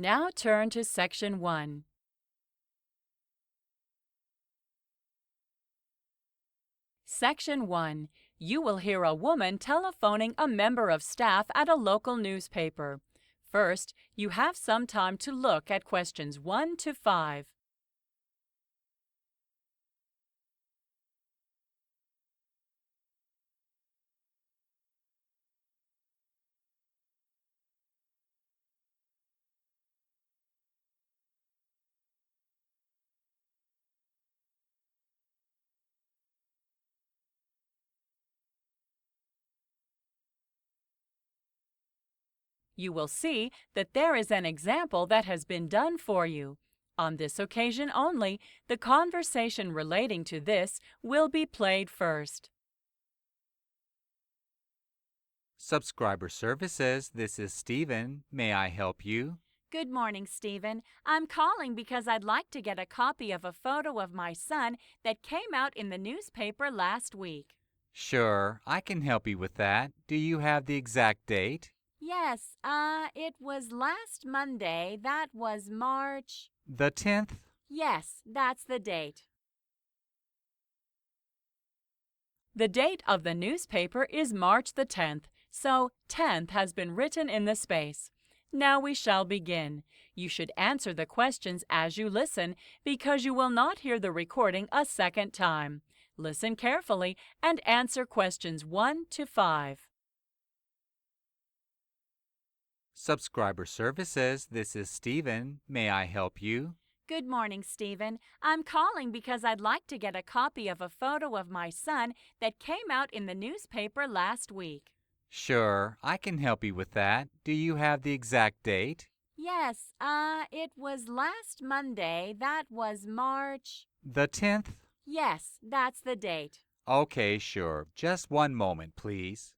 Now turn to Section 1. Section 1. You will hear a woman telephoning a member of staff at a local newspaper. First, you have some time to look at questions 1 to 5. You will see that there is an example that has been done for you. On this occasion only, the conversation relating to this will be played first. Subscriber Services, this is Stephen. May I help you? Good morning, Stephen. I'm calling because I'd like to get a copy of a photo of my son that came out in the newspaper last week. Sure, I can help you with that. Do you have the exact date? Yes, it was last Monday. That was March. The 10th? Yes, that's the date. The date of the newspaper is March the 10th, so 10th has been written in the space. Now we shall begin. You should answer the questions as you listen because you will not hear the recording a second time. Listen carefully and answer questions 1 to 5. Subscriber Services, this is Stephen. May I help you? Good morning, Stephen. I'm calling because I'd like to get a copy of a photo of my son that came out in the newspaper last week. Sure, I can help you with that. Do you have the exact date? Yes, it was last Monday. That was March. The 10th? Yes, that's the date. Okay, sure. Just one moment, please.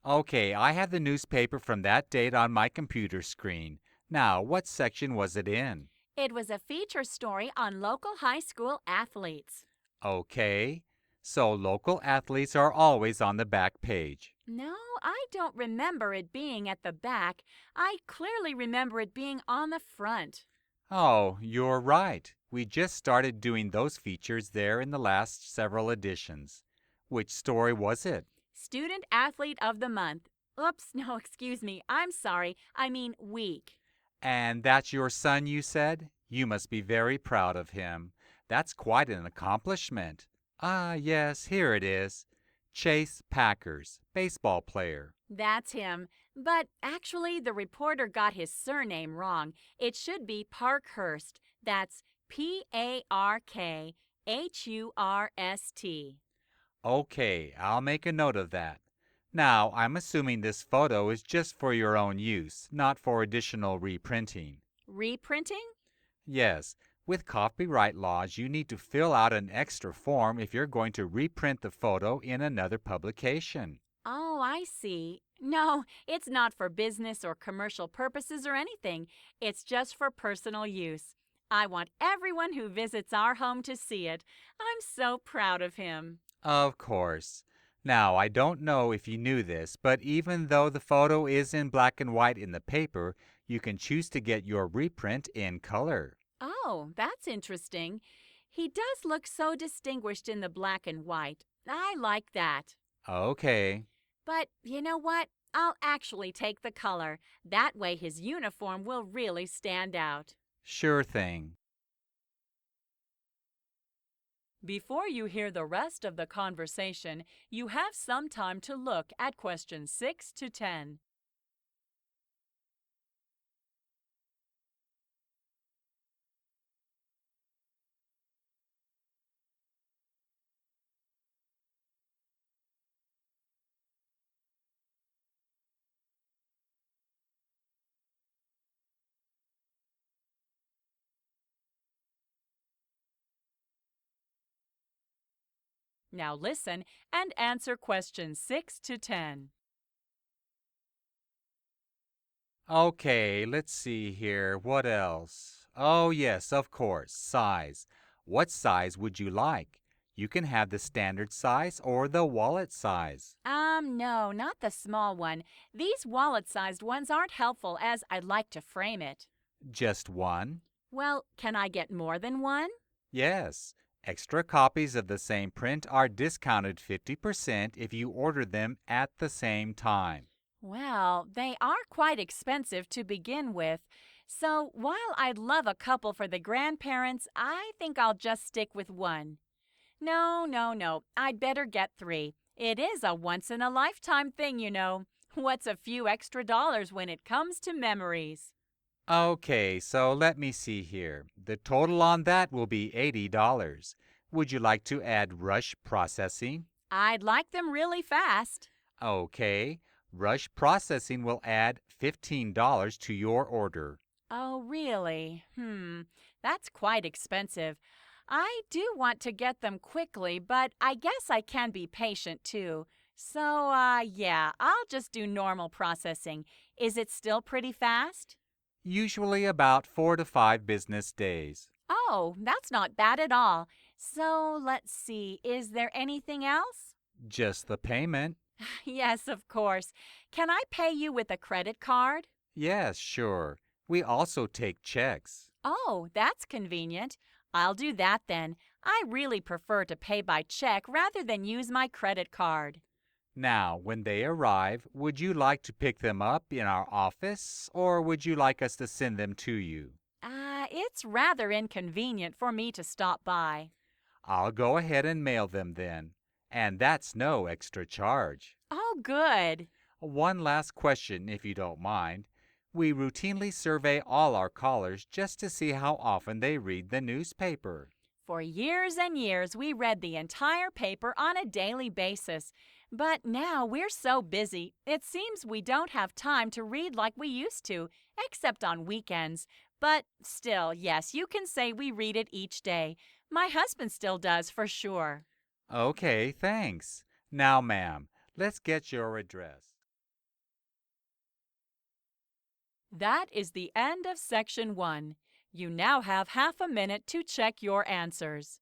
Okay, I have the newspaper from that date on my computer screen. Now, what section was it in? It was a feature story on local high school athletes. Okay, so local athletes are always on the back page. No, I don't remember it being at the back. I clearly remember it being on the front. Oh, you're right. We just started doing those features there in the last several editions. Which story was it? Student Athlete of the Month. Oops, no, excuse me. I'm sorry. I mean week. And that's your son, you said? You must be very proud of him. That's quite an accomplishment. Ah, yes, here it is. Chase Packers, baseball player. That's him. But actually, the reporter got his surname wrong. It should be Parkhurst. That's Parkhurst. Okay, I'll make a note of that. Now, I'm assuming this photo is just for your own use, not for additional reprinting. Reprinting? Yes, with copyright laws, you need to fill out an extra form if you're going to reprint the photo in another publication. Oh, I see. No, it's not for business or commercial purposes or anything. It's just for personal use. I want everyone who visits our home to see it. I'm so proud of him. Of course. Now, I don't know if you knew this, but even though the photo is in black and white in the paper, you can choose to get your reprint in color. Oh, that's interesting. He does look so distinguished in the black and white. I like that. Okay, But you know what? I'll actually take the color. That way his uniform will really stand out. sure thing. Before you hear the rest of the conversation, you have some time to look at questions 6 to 10. Now listen and answer questions 6 to 10. Okay, let's see here. What else? Oh, yes, of course, size. What size would you like? You can have the standard size or the wallet size. No, not the small one. These wallet-sized ones aren't helpful as I'd like to frame it. Just one? Well, can I get more than one? Yes. Extra copies of the same print are discounted 50% if you order them at the same time. Well, they are quite expensive to begin with. So while I'd love a couple for the grandparents, I think I'll just stick with one. No, no, no. I'd better get three. It is a once-in-a-lifetime thing, you know. What's a few extra dollars when it comes to memories? Okay, so let me see here. The total on that will be $80. Would you like to add rush processing? I'd like them really fast. Okay, rush processing will add $15 to your order. Oh, really? That's quite expensive. I do want to get them quickly, but I guess I can be patient too. So, yeah, I'll just do normal processing. Is it still pretty fast? Usually about 4 to 5 business days. Oh, that's not bad at all. So, let's see, is there anything else? Just the payment? Yes, of course. Can I pay you with a credit card? Yes, sure. We also take checks. Oh, that's convenient. I'll do that then. I really prefer to pay by check rather than use my credit card. Now, when they arrive, would you like to pick them up in our office or would you like us to send them to you? It's rather inconvenient for me to stop by. I'll go ahead and mail them then. And that's no extra charge. Oh, good. One last question, if you don't mind. We routinely survey all our callers just to see how often they read the newspaper. For years and years, we read the entire paper on a daily basis. But now we're so busy, it seems we don't have time to read like we used to, except on weekends. But still, yes, you can say we read it each day. My husband still does, for sure. Okay, thanks. Now, ma'am, let's get your address. That is the end of section 1. You now have half a minute to check your answers.